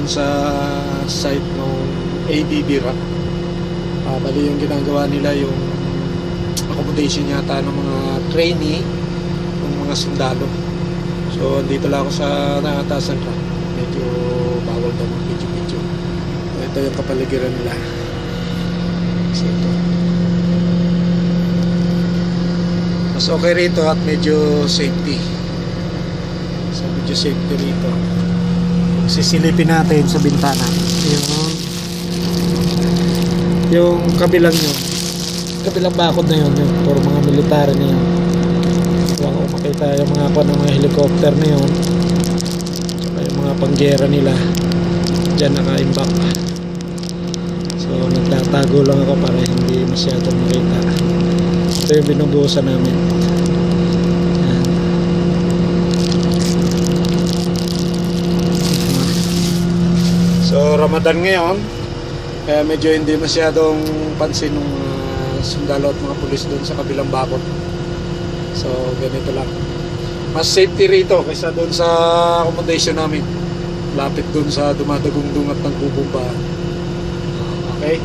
sa site ng ABB Rock. Bali yung ginagawa nila yung accommodation yata ng mga trainee, ng mga sundalo. So dito lang ako sa Natasan Rock. Medyo bawal daw ng video. Ito yung kapaligiran nila. So ito. Mas okay rito at medyo safety. So medyo safety rito. Sisilipin natin sa bintana yung kabilang bakod na yun, yung puro mga military na yun. Wala ko makita yung mga kuha ng mga helicopter na yun, saka yung mga panggera nila dyan naka-imbak. So nagtatago lang ako para hindi masyadong makita. Ito yung binubuhusan namin. So Ramadan ngayon, kaya medyo hindi masyadong pansin ng sundalo at mga pulis doon sa kabilang bakod. So ganito lang. Mas safety rito kaysa doon sa accommodation namin. Lapit doon sa dumadagong-dungat ng bubumbahan. Okay?